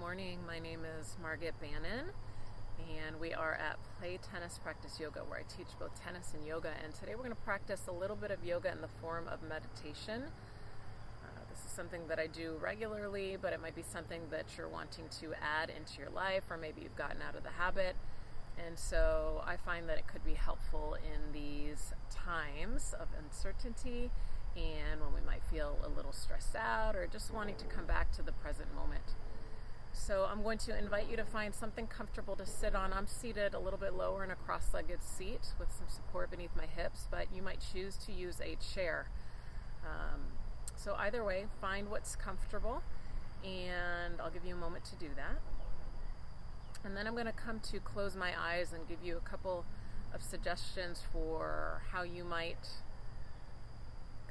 morning. My name is Margaret Bannon, and we are at Play Tennis Practice Yoga, where I teach both tennis and yoga. And today we're going to practice a little bit of yoga in the form of meditation. This is something that I do regularly, but it might be something that you're wanting to add into your life, or maybe you've gotten out of the habit. And so I find that it could be helpful in these times of uncertainty and when we might feel a little stressed out or just wanting to come back to the present moment. So I'm going to invite you to find something comfortable to sit on. I'm seated a little bit lower in a cross-legged seat with some support beneath my hips, but you might choose to use a chair. So either way, find what's comfortable, and I'll give you a moment to do that. And then I'm going to come to close my eyes and give you a couple of suggestions for how you might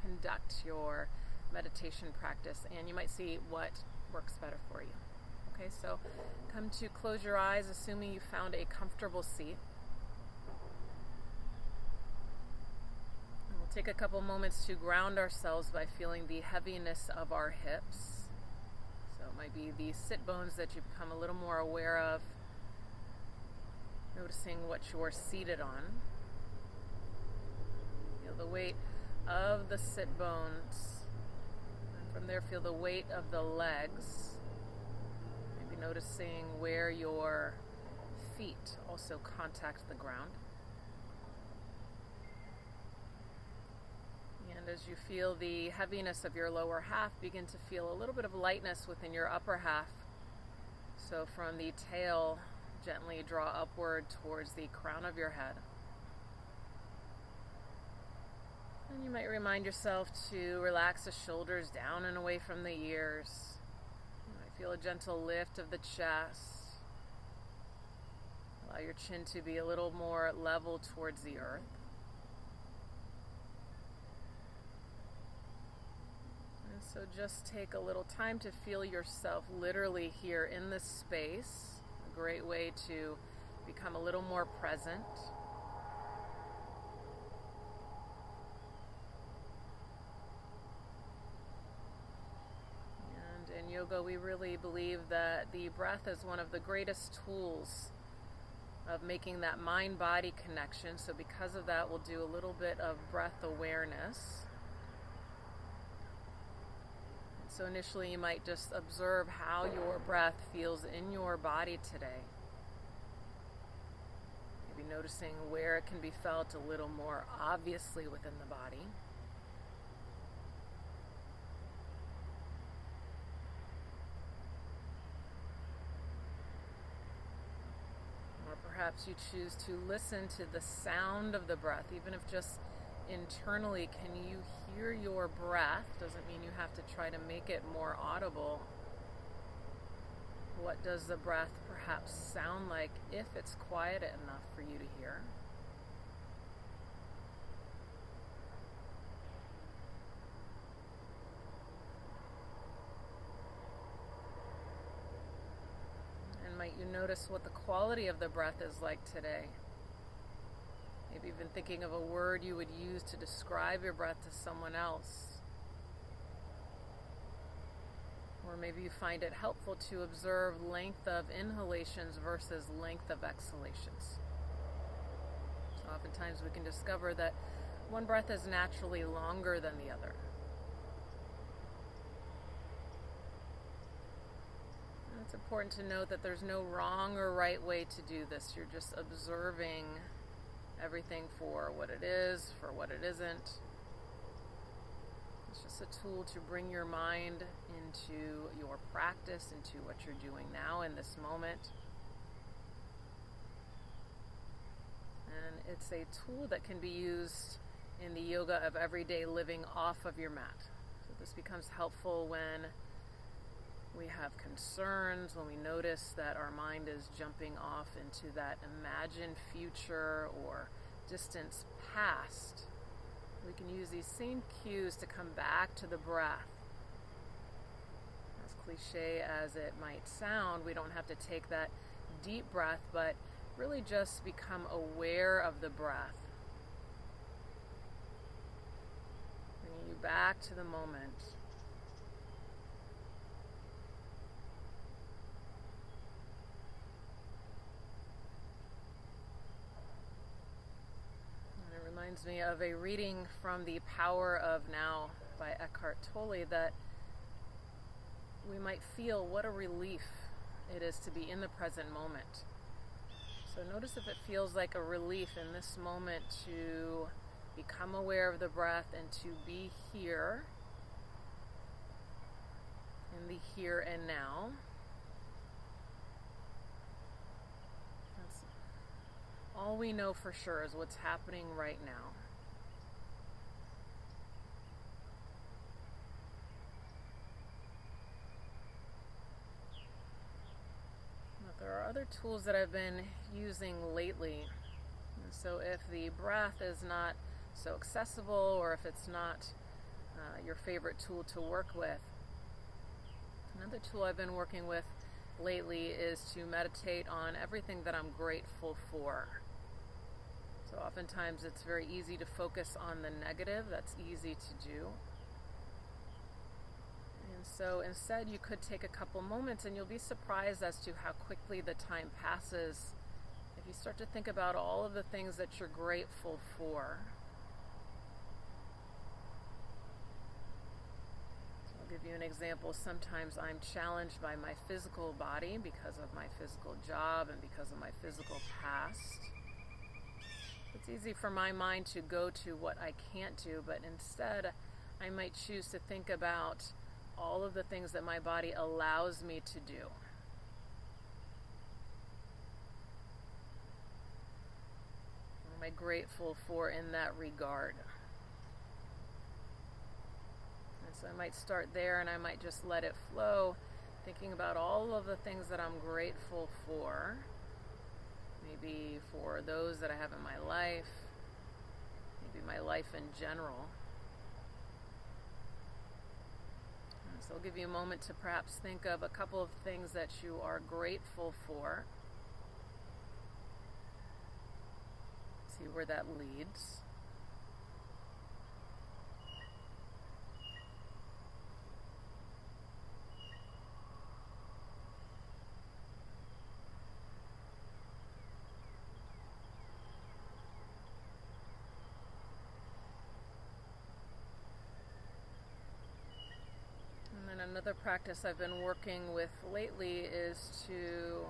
conduct your meditation practice, and you might see what works better for you. Okay, so come to close your eyes, assuming you found a comfortable seat. And we'll take a couple moments to ground ourselves by feeling the heaviness of our hips. So it might be the sit bones that you become a little more aware of, noticing what you're seated on. Feel the weight of the sit bones, and from there feel the weight of the legs. Maybe noticing where your feet also contact the ground. And as you feel the heaviness of your lower half, begin to feel a little bit of lightness within your upper half. So from the tail, gently draw upward towards the crown of your head. And you might remind yourself to relax the shoulders down and away from the ears. You might feel a gentle lift of the chest. Allow your chin to be a little more level towards the earth. And so just take a little time to feel yourself literally here in this space. A great way to become a little more present. In yoga, we really believe that the breath is one of the greatest tools of making that mind-body connection. So because of that, we'll do a little bit of breath awareness. So initially, you might just observe how your breath feels in your body today. Maybe noticing where it can be felt a little more obviously within the body. Perhaps you choose to listen to the sound of the breath, even if just internally. Can you hear your breath? Doesn't mean you have to try to make it more audible. What does the breath perhaps sound like if it's quiet enough for you to hear? Might you notice what the quality of the breath is like today? Maybe even thinking of a word you would use to describe your breath to someone else. Or maybe you find it helpful to observe length of inhalations versus length of exhalations. So oftentimes we can discover that one breath is naturally longer than the other. It's important to note that there's no wrong or right way to do this. You're just observing everything for what it is, for what it isn't. It's just a tool to bring your mind into your practice, into what you're doing now in this moment. And it's a tool that can be used in the yoga of everyday living off of your mat. So this becomes helpful when we have concerns, when we notice that our mind is jumping off into that imagined future or distant past. We can use these same cues to come back to the breath. As cliche as it might sound, we don't have to take that deep breath, but really just become aware of the breath. Bringing you back to the moment. Reminds me of a reading from The Power of Now by Eckhart Tolle, that we might feel what a relief it is to be in the present moment. So notice if it feels like a relief in this moment to become aware of the breath and to be here, in the here and now. That's all we know for sure is what's happening right now. There are other tools that I've been using lately. And so if the breath is not so accessible, or if it's not your favorite tool to work with, another tool I've been working with lately is to meditate on everything that I'm grateful for. So oftentimes it's very easy to focus on the negative. That's easy to do. And so instead you could take a couple moments, and you'll be surprised as to how quickly the time passes if you start to think about all of the things that you're grateful for. So I'll give you an example. Sometimes I'm challenged by my physical body because of my physical job and because of my physical past. It's easy for my mind to go to what I can't do, but instead I might choose to think about all of the things that my body allows me to do. What am I grateful for in that regard? And so I might start there, and I might just let it flow, thinking about all of the things that I'm grateful for. Maybe for those that I have in my life, maybe my life in general. So I'll give you a moment to perhaps think of a couple of things that you are grateful for. See where that leads. Another practice I've been working with lately is to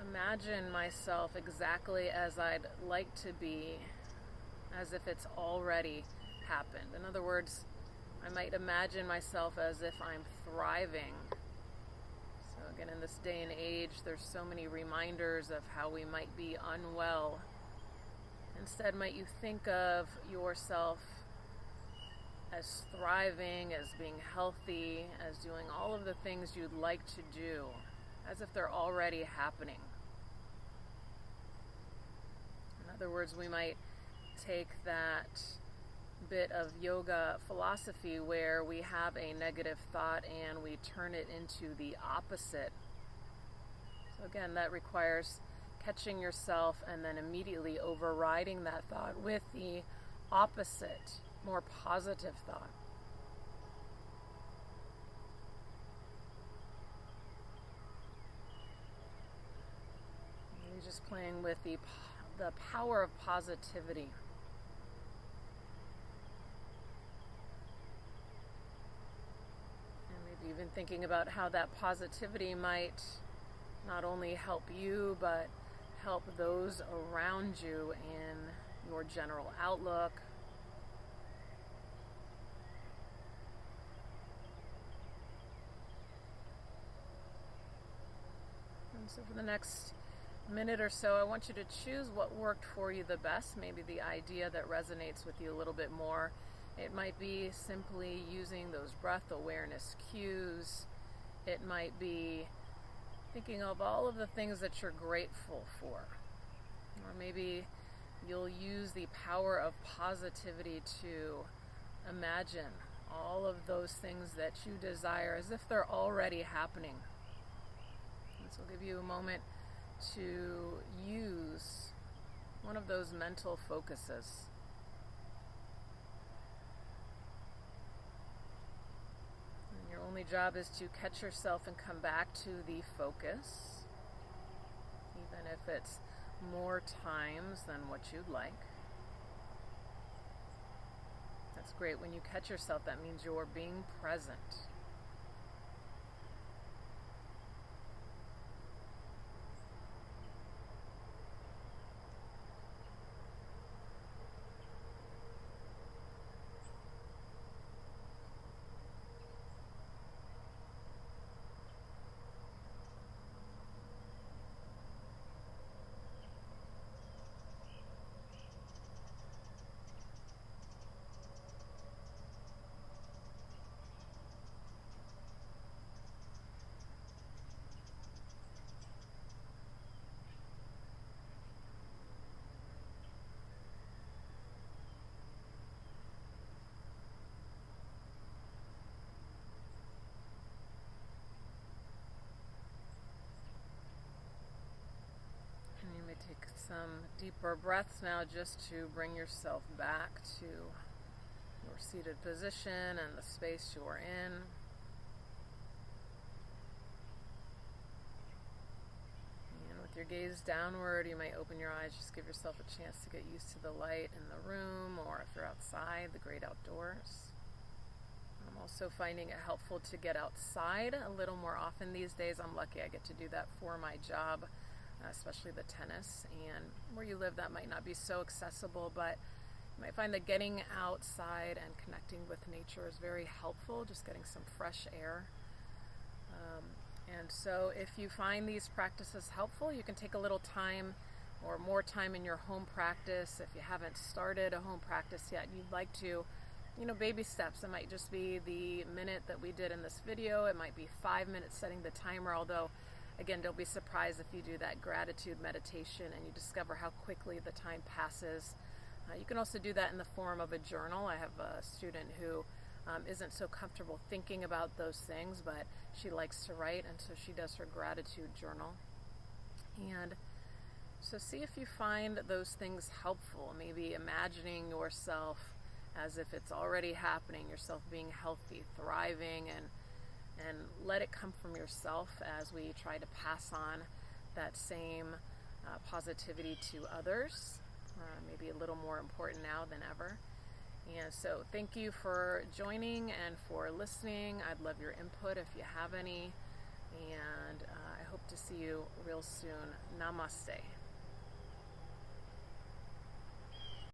imagine myself exactly as I'd like to be, as if it's already happened. In other words, I might imagine myself as if I'm thriving. So again, in this day and age, there's so many reminders of how we might be unwell. Instead, might you think of yourself as thriving, as being healthy, as doing all of the things you'd like to do, as if they're already happening. In other words, we might take that bit of yoga philosophy where we have a negative thought and we turn it into the opposite. So again, that requires catching yourself and then immediately overriding that thought with the opposite, more positive thought. You're just playing with the power of positivity. And maybe even thinking about how that positivity might not only help you, but help those around you in your general outlook. So for the next minute or so, I want you to choose what worked for you the best, maybe the idea that resonates with you a little bit more. It might be simply using those breath awareness cues. It might be thinking of all of the things that you're grateful for. Or maybe you'll use the power of positivity to imagine all of those things that you desire as if they're already happening. So I'll give you a moment to use one of those mental focuses. And your only job is to catch yourself and come back to the focus, even if it's more times than what you'd like. That's great. When you catch yourself, that means you're being present. And you may take some deeper breaths now just to bring yourself back to your seated position and the space you are in. And with your gaze downward, you may open your eyes. Just give yourself a chance to get used to the light in the room, or if you're outside, the great outdoors. I'm also finding it helpful to get outside a little more often these days. I'm lucky I get to do that for my job, especially the tennis. And where you live, that might not be so accessible, but you might find that getting outside and connecting with nature is very helpful, just getting some fresh air. And so if you find these practices helpful, you can take a little time or more time in your home practice. If you haven't started a home practice yet, you'd like to, baby steps. It might just be the minute that we did in this video. It might be 5 minutes setting the timer, although, again, don't be surprised if you do that gratitude meditation and you discover how quickly the time passes. You can also do that in the form of a journal. I have a student who isn't so comfortable thinking about those things, but she likes to write, and so she does her gratitude journal. And so see if you find those things helpful, maybe imagining yourself as if it's already happening, yourself being healthy, thriving, and let it come from yourself as we try to pass on that same positivity to others, maybe a little more important now than ever. And so thank you for joining and for listening. I'd love your input if you have any, and I hope to see you real soon. Namaste.